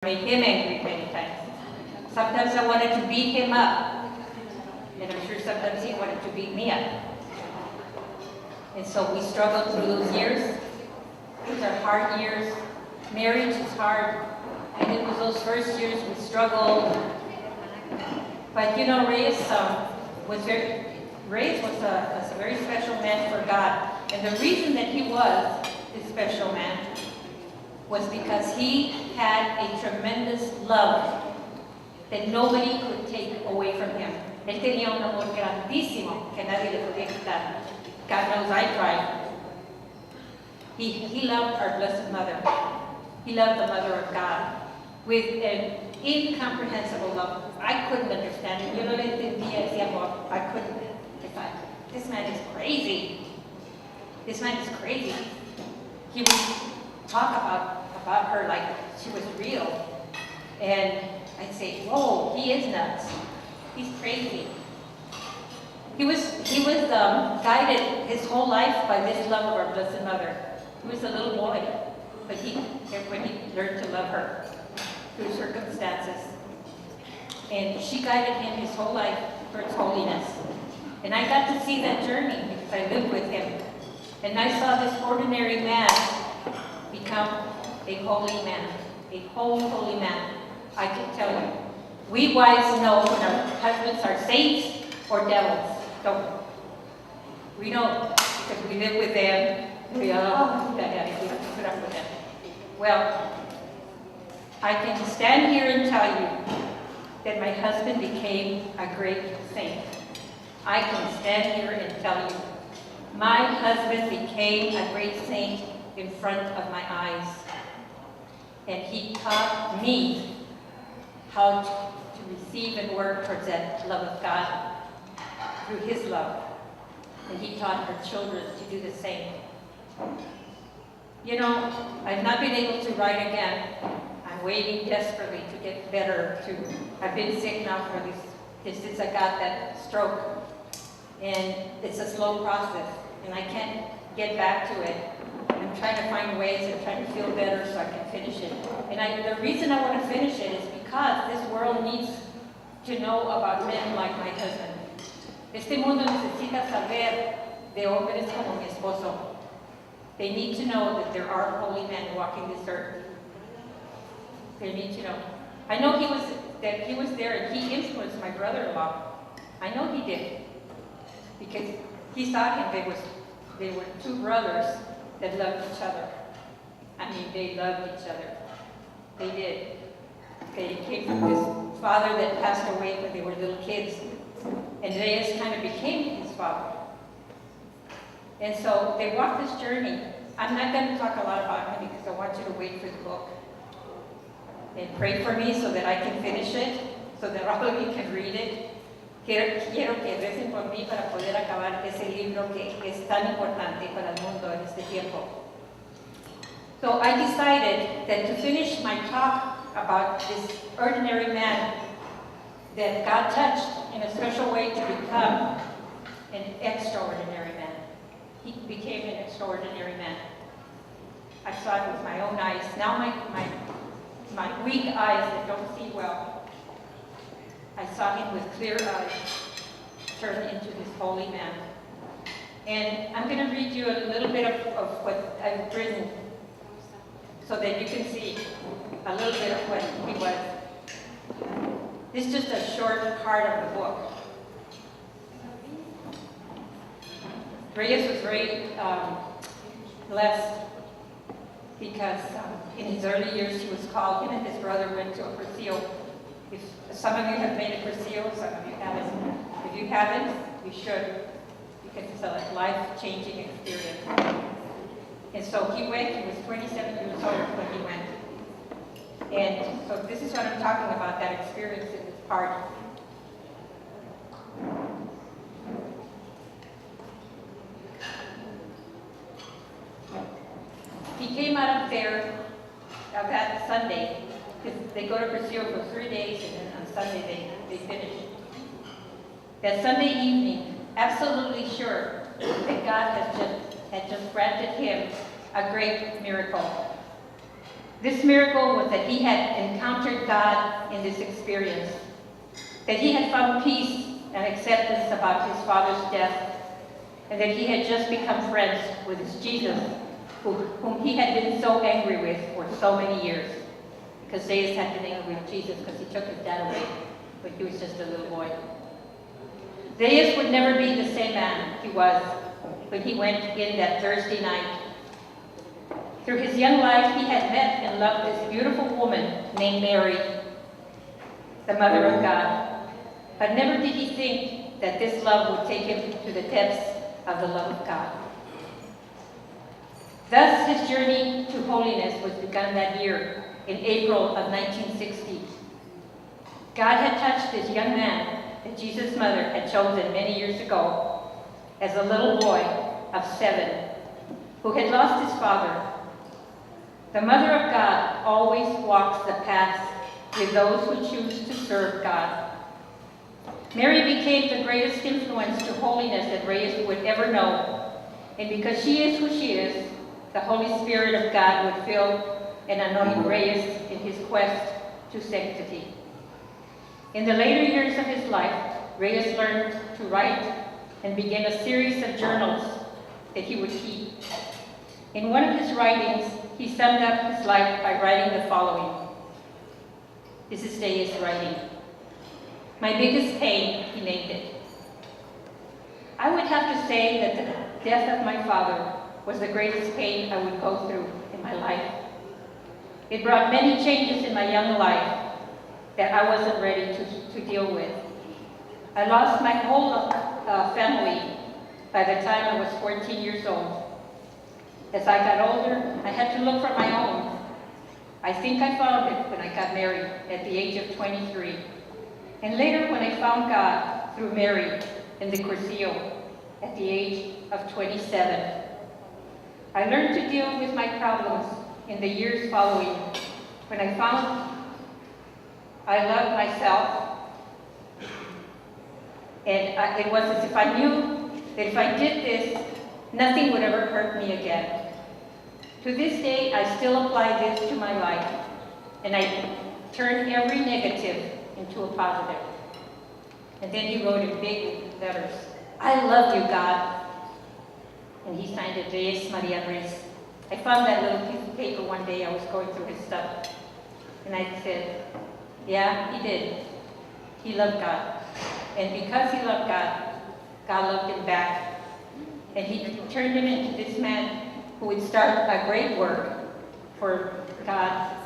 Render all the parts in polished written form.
made him angry many times. Sometimes I wanted to beat him up, and I'm sure sometimes he wanted to beat me up. And so we struggled through those years. Those are hard years. Marriage is hard, and it was those first years we struggled. But you know, Reyes was a very special man for God, and the reason that he was a special man was because he had a tremendous love that nobody could take away from him. Él tenía un amor grandísimo que nadie le podía quitar. God knows I tried. He loved our Blessed Mother. He loved the Mother of God with an incomprehensible love. I couldn't understand it. Yo no le entendía ese amor. I couldn't. I thought, this man is crazy. This man is crazy. He would talk about her like she was real. And I'd say, whoa, he is nuts. He's crazy. He was guided his whole life by this love of our Blessed Mother. He was a little boy, but when he learned to love her through circumstances. And she guided him his whole life towards holiness. And I got to see that journey because I lived with him. And I saw this ordinary man become a holy man, a holy man. I can tell you. We wives know when our husbands are saints or devils, don't we? We know because we live with them. We put up with them. Well, I can stand here and tell you that my husband became a great saint. I can stand here and tell you my husband became a great saint in front of my eyes. And he taught me how to receive and work towards that love of God through his love. And he taught our children to do the same. You know, I've not been able to write again. I'm waiting desperately to get better. I've been sick now since I got that stroke. And it's a slow process, and I can't get back to it. I'm trying to find ways and trying to feel better so I can finish it. And the reason I want to finish it is because this world needs to know about men like my husband. Este mundo necesita saber de hombres como mi esposo. They need to know that there are holy men walking this earth. They need to know. I know he was there and he influenced my brother-in-law. I know he did. Because he saw him, they were two brothers that loved each other. I mean, they loved each other. They did. They came from this father that passed away when they were little kids. And Reyes kind of became his father. And so they walked this journey. I'm not going to talk a lot about him because I want you to wait for the book. And pray for me so that I can finish it, so that all of you can read it. Quiero que recen por mí para poder acabar ese libro que es tan importante para el mundo en este tiempo. So I decided that to finish my talk about this ordinary man that God touched in a special way to become an extraordinary man. He became an extraordinary man. I saw it with my own eyes. Now my weak eyes that don't see well, I saw him with clear eyes turn into this holy man. And I'm going to read you a little bit of what I've written so that you can see a little bit of what he was. This is just a short part of the book. Reyes was very blessed because in his early years he was called, him and his brother went to a Cursillo. If some of you have made a Cursillo, some of you haven't. If you haven't, you should, because it's a life-changing experience. And so he went, he was 27 years old when he went. And so this is what I'm talking about, that experience in this part. He came out of there that Sunday, because they go to Cursillo for 3 days, and then on Sunday they finish. That Sunday evening, absolutely sure that God had just granted him a great miracle. This miracle was that he had encountered God in this experience, that he had found peace and acceptance about his father's death, and that he had just become friends with his Jesus, whom he had been so angry with for so many years, because Reyes had been angry with Jesus because he took his dad away when he was just a little boy. Reyes would never be the same man he was when he went in that Thursday night. Through his young life, he had met and loved this beautiful woman named Mary, the Mother of God. But never did he think that this love would take him to the depths of the love of God. Thus, his journey to holiness was begun that year, in April of 1960. God had touched this young man that Jesus' mother had chosen many years ago as a little boy of 7 who had lost his father. The Mother of God always walks the path with those who choose to serve God. Mary became the greatest influence to holiness that Reyes would ever know. And because she is who she is, the Holy Spirit of God would fill and anoint Reyes in his quest to sanctity. In the later years of his life, Reyes learned to write and began a series of journals that he would keep. In one of his writings, he summed up his life by writing the following. This is Reyes writing. My biggest pain, he named it. I would have to say that the death of my father was the greatest pain I would go through in my life. It brought many changes in my young life that I wasn't ready to deal with. I lost my whole family by the time I was 14 years old. As I got older, I had to look for my own. I think I found it when I got married at the age of 23. And later when I found God through Mary in the Cursillo at the age of 27. I learned to deal with my problems in the years following when I found I loved myself, and it was as if I knew that if I did this, nothing would ever hurt me again. To this day, I still apply this to my life, and I turn every negative into a positive. And then he wrote in big letters, I love you, God. And he signed it, Reyes Maria Ruiz. I found that little piece of paper one day. I was going through his stuff. And I said, yeah, he did. He loved God. And because he loved God, God loved him back. And he turned him into this man who would start a great work for God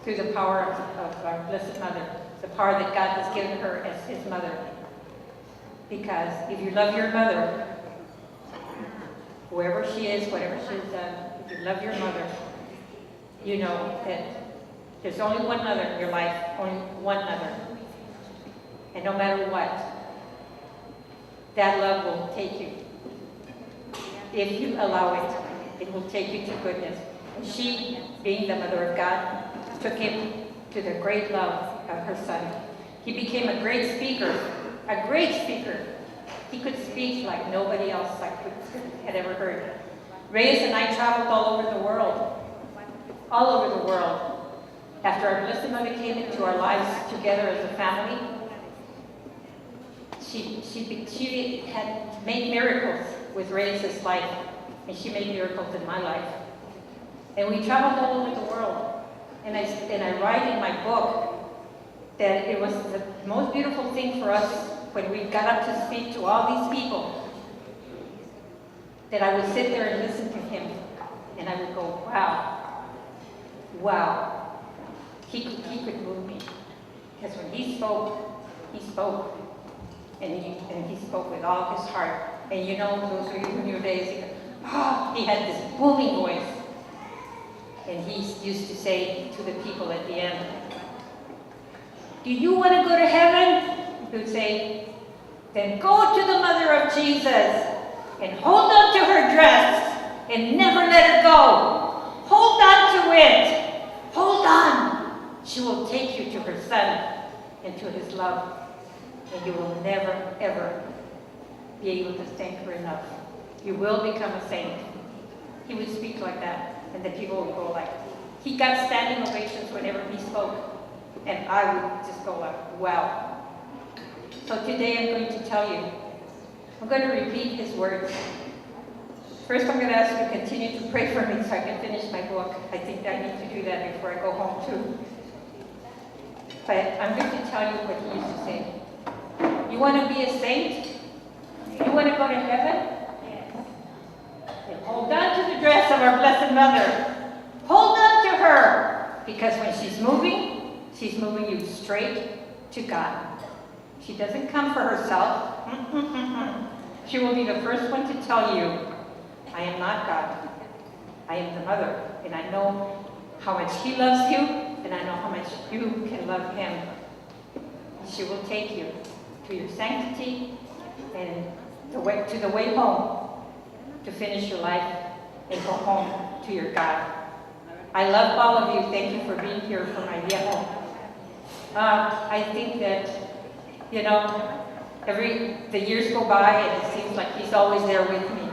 through the power of our Blessed Mother, the power that God has given her as his mother. Because if you love your mother, whoever she is, whatever she's done, if you love your mother, you know that there's only one mother in your life, only one mother. And no matter what, that love will take you. If you allow it, it will take you to goodness. And she, being the Mother of God, took him to the great love of her son. He became a great speaker, a great speaker. He could speak like nobody else had ever heard. Reyes and I traveled all over the world. After our Blessed Mother came into our lives together as a family, she had made miracles with Reyes' life, and she made miracles in my life. And we traveled all over the world. And I write in my book that it was the most beautiful thing for us when we got up to speak to all these people, that I would sit there and listen to him, and I would go, wow, he could move me. Because when he spoke, and he spoke with all his heart. And you know, those of you in your days, he had this booming voice. And he used to say to the people at the end, do you want to go to heaven? He would say, then go to the Mother of Jesus and hold on to her dress and never let her go. Hold on to it. Hold on. She will take you to her son and to his love. And you will never, ever be able to thank her enough. You will become a saint. He would speak like that. And the people would go like, He got standing ovations whenever he spoke. And I would just go like, wow. So today I'm going to tell you, I'm going to repeat his words. First, I'm going to ask you to continue to pray for me so I can finish my book. I think I need to do that before I go home too. But I'm going to tell you what he used to say. You want to be a saint? You want to go to heaven? Yes. Then hold on to the dress of our Blessed Mother. Hold on to her. Because when she's moving you straight to God. She doesn't come for herself. She will be the first one to tell you, I am not God. I am the Mother. And I know how much He loves you, and I know how much you can love Him. She will take you to your sanctity and to the way home, to finish your life and go home to your God. I love all of you. Thank you for being here for my viejo. I think that, you know, the years go by and it seems like he's always there with me.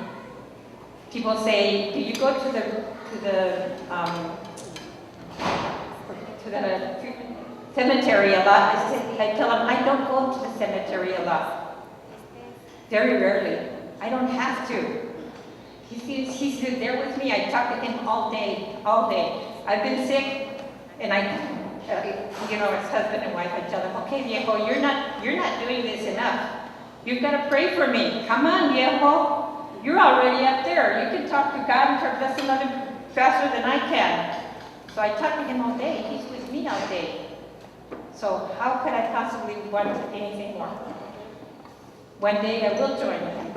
People say, do you go to the cemetery a lot? I tell them, I don't go to the cemetery a lot. Very rarely. I don't have to. He's there with me. I talk to him all day. I've been sick, and as husband and wife, I tell them, okay, viejo, you're not doing this enough. You've got to pray for me. Come on, viejo. You're already up there. You can talk to God and to our Blessed Mother faster than I can. So I talk to him all day. He's with me all day. So how could I possibly want anything more? One day I will join him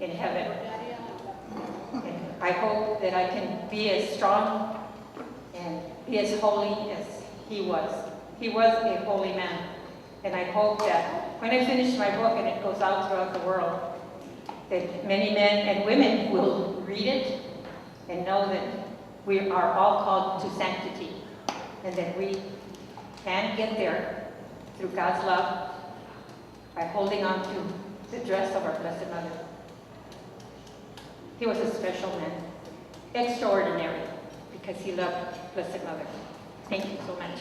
in heaven. And I hope that I can be as strong and be as holy as he was. He was a holy man. And I hope that when I finish my book and it goes out throughout the world, that many men and women will read it and know that we are all called to sanctity and that we can get there through God's love by holding on to the dress of our Blessed Mother. He was a special man, extraordinary, because he loved Blessed Mother. Thank you so much.